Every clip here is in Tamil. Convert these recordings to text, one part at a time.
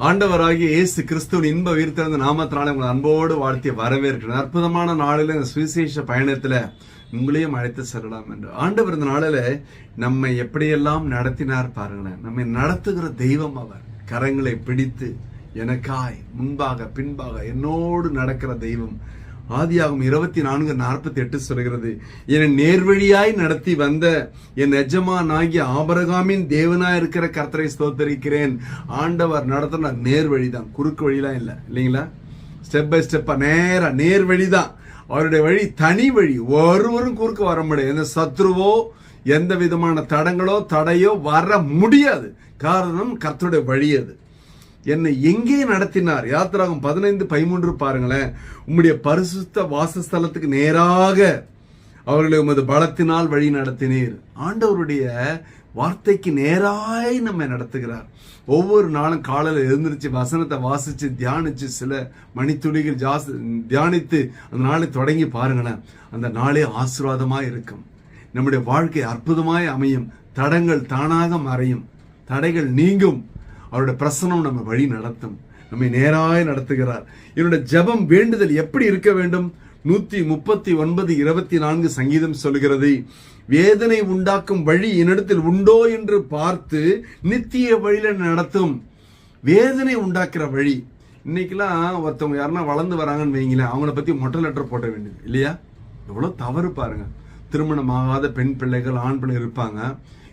ஆண்டவராகிய இயேசு கிறிஸ்துவின் இன்ப உயிர்த்தெழுந்த நாமத்தினால உங்களை அன்போடு வாழ்த்தி வரவேற்கிறேன். அற்புதமான நாளில இந்த சுவிசேஷ பயணத்துல உங்களையும் அழைத்து செல்லலாம் என்று ஆண்டவர் இந்த நாளில நம்மை எப்படியெல்லாம் நடத்தினார் பாருங்களேன். நம்மை நடத்துகிற தெய்வம் அவர். கரங்களை பிடித்து எனக்காய் முன்பாக பின்பாக என்னோடு நடக்கிற தெய்வம். ஆதியாகும் 24:48 சொல்கிறது, என்னை நேர்வழியாய் நடத்தி வந்த என் எஜமானாகிய ஆபிரகாமின் தேவனாய் இருக்கிற கர்த்தரை ஸ்தோத்தரிக்கிறேன். ஆண்டவர் நடத்தின நேர்வழிதான், குறுக்கு வழிலாம் இல்லை, இல்லைங்களா? ஸ்டெப் பை ஸ்டெப்பா நேரா நேர்வழிதான். அவருடைய வழி தனி வழி, ஒருவரும் குறுக்கு வர முடியாது. எந்த சத்ருவோ எந்த விதமான தடங்களோ தடையோ வர முடியாது. காரணம் கர்த்தருடைய வழி அது. என்னை எங்கே நடத்தினார்? யாத்திராகம் 15:13 பாருங்களேன். உம்முடைய பரிசுத்த வாசஸ்தலத்துக்கு நேராக அவர்களை உமது பலத்தினால் வழி நடத்தினீர். ஆண்டவருடைய வார்த்தைக்கு நேராய் நம்மை நடத்துகிறார். ஒவ்வொரு நாளும் காலையில் எழுந்திருச்சு வசனத்தை வாசிச்சு தியானிச்சு சில மணித்துளிகள் தியானித்து அந்த நாளை தொடங்கி பாருங்களேன். அந்த நாளே ஆசீர்வாதமாய் இருக்கும். நம்முடைய வாழ்க்கை அற்புதமாய் அமையும். தடங்கள் தானாக மறையும், தடைகள் நீங்கும். அவருடைய பிரசனம் நம்ம வழி நடத்தும், நம்மை நேராய் நடத்துகிறார். என்னுடைய ஜெபம் வேண்டுதல் எப்படி இருக்க வேண்டும்? 139:24 சங்கீதம் சொல்கிறது, வேதனை உண்டாக்கும் வழி என்னிடத்தில் உண்டோ என்று பார்த்து நித்திய வழியில நடத்தும். வேதனை உண்டாக்குற வழி. இன்னைக்கெல்லாம் ஒருத்தவங்க யாருன்னா வளர்ந்து வராங்கன்னு வைங்களேன், அவங்கள பத்தி மொட்டை லெட்டர் போட்ட வேண்டியது இல்லையா? எவ்வளவு தவறு பாருங்க. திருமணமாகாத பெண் பிள்ளைகள் ஆண் பிள்ளை இருப்பாங்க.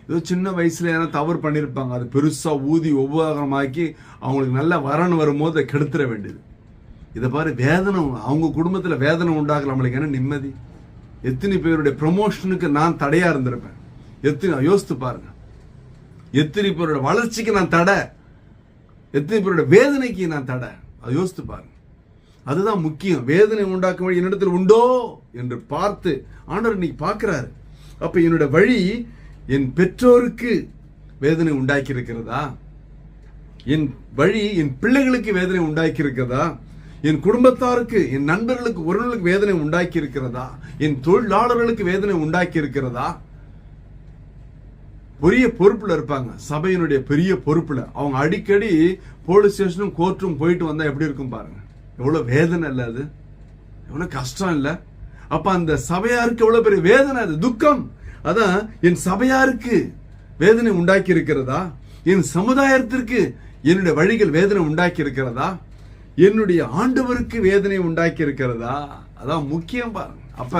ஏதோ சின்ன வயசுல ஏன்னா தவறு பண்ணியிருப்பாங்க, அது பெருசா ஊதி உபகாரமாக்கி அவங்களுக்கு நல்ல வரன் வரும்போது அதை கெடுத்துட வேண்டியது. இதை பாரு, வேதனை, அவங்க குடும்பத்துல வேதனை உண்டாகல, நம்மளுக்கு என்ன நிம்மதி? எத்தனை பேருடைய ப்ரமோஷனுக்கு நான் தடையா இருந்திருப்பேன். யோசித்து பாருங்க. எத்தனை பேரோட வளர்ச்சிக்கு நான் தடை, எத்தனை பேரோட வேதனைக்கு நான் தடை. அதை யோசித்து பாருங்க. அதுதான் முக்கியம். வேதனை உண்டாக்கும் வழி என்னிடத்தில் உண்டோ என்று பார்த்து ஆண்டவர் இன்னைக்கு பார்க்கிறாரு. அப்ப என்னோட வழி என் பெற்றோருக்கு வேதனை உண்டாக்கி இருக்கிறதா? என் வழி என் பிள்ளைகளுக்கு வேதனை உண்டாக்கி இருக்கிறதா? என் குடும்பத்தாருக்கு, என் நண்பர்களுக்கு, உறவுகளுக்கு வேதனை உண்டாக்கி இருக்கிறதா? என் தொழிலாளர்களுக்கு வேதனை உண்டாக்கி இருக்கிறதா? பெரிய பொறுப்புல இருப்பாங்க, சபையினுடைய பெரிய பொறுப்புல. அவங்க அடிக்கடி போலீஸ் ஸ்டேஷனும் கோர்ட்டும் போயிட்டு வந்தா எப்படி இருக்கும் பாருங்க. எவ்வளவு வேதனை இல்ல அது? எவ்வளவு கஷ்டம் இல்ல? அப்ப அந்த சபையாருக்கு எவ்வளவு பெரிய வேதனை, அது துக்கம். அதான் என் சபையாருக்கு வேதனை உண்டாக்கி இருக்கிறதா? என் சமுதாயத்திற்கு என்னுடைய வழிகள் வேதனை உண்டாக்கி இருக்கிறதா? என்னுடைய ஆண்டவருக்கு வேதனை உண்டாக்கி இருக்கிறதா? அதான் முக்கியம் பாருங்க. அப்ப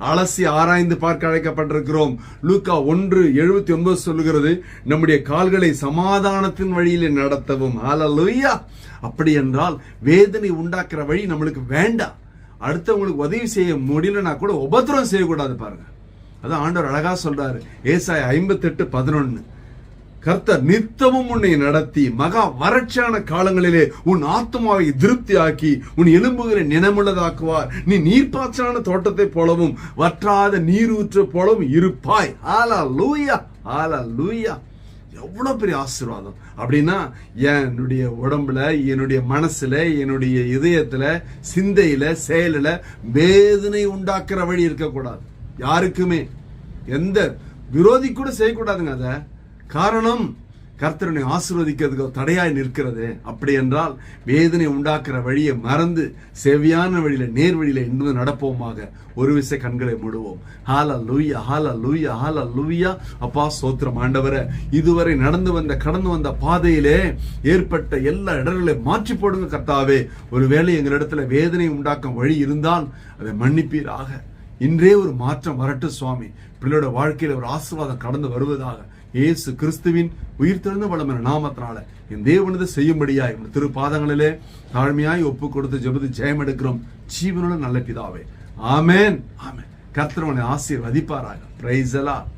அலசி ஆராய்ந்து பார்க்க அழைக்கப்பட்டிருக்கிறோம். லூக்கா 1:79 சொல்லுகிறது, நம்முடைய கால்களை சமாதானத்தின் வழியிலே நடத்தவும். ஹல்லேலூயா. அப்படி என்றால் வேதனை உண்டாக்குற வழி நம்மளுக்கு வேண்டாம். அடுத்தவங்களுக்கு உதவி செய்ய முடியலன்னா கூட உபத்திரம் செய்யக்கூடாது பாருங்க. அதான் ஆண்டவர் அழகா சொல்றாரு. ஏசாயா 58:11, கர்த்தர் நித்தமும் உன்னை நடத்தி மகா வறட்சியான காலங்களிலே உன் ஆத்மாவை திருப்தி ஆக்கி உன் எலும்புகளை நினமுள்ளதாக்குவார். நீ நீர்ப்பாய்ச்சலான தோட்டத்தை போலவும் வற்றாத நீரூற்று போலவும் இருப்பாய். ஹல்லேலூயா, ஹல்லேலூயா. எவ்வளவு பெரிய ஆசீர்வாதம்! அப்படின்னா என்னுடைய உடம்புல, என்னுடைய மனசுல, என்னுடைய இதயத்துல, சிந்தையில, செயலில வேதனை உண்டாக்குற வழி இருக்கக்கூடாது. யாருக்குமே எந்த விரோதி கூட செய்யக்கூடாதுங்க. அத காரணம் கர்த்தரனை ஆசீர்வதிக்கிறதுக்கு தடையாய் நிற்கிறது. அப்படி என்றால் வேதனை உண்டாக்குற வழியை மறந்து செவ்வியான வழியில, நேர் வழியில இன்னும் நடப்போமாக. ஒரு விசை கண்களை மூடுவோம். ஹல்லேலூயா, ஹல்லேலூயா, ஹல்லேலூயா. அப்பா ஸ்தோத்திரம் ஆண்டவரே. இதுவரை கடந்து வந்த பாதையிலே ஏற்பட்ட எல்லா இடர்களையும் மாற்றி போடுங்க கர்த்தாவே. ஒருவேளை எங்களிடத்துல வேதனை உண்டாக்கும் வழி இருந்தால் அதை மன்னிப்பீராக. இன்றே ஒரு மாற்றம் வரட்டும் சுவாமி. பிள்ளையோட வாழ்க்கையில ஒரு ஆசீர்வாதம் கடந்து வருவதாக. இயேசு கிறிஸ்துவின் உயிர்த்தெழுந்த வல்லமையான நாமத்தினால என் தேவனது செய்யும்படியாய் திரு பாதங்களிலே தாழ்மையாய் ஒப்பு கொடுத்து ஜெபத்து ஜெயம் எடுக்கிறோம் ஜீவனுள்ள நல்ல பிதாவே. ஆமென், ஆமென். கர்த்தர் உங்களை ஆசீர்வதிப்பாராக. Praise the Lord.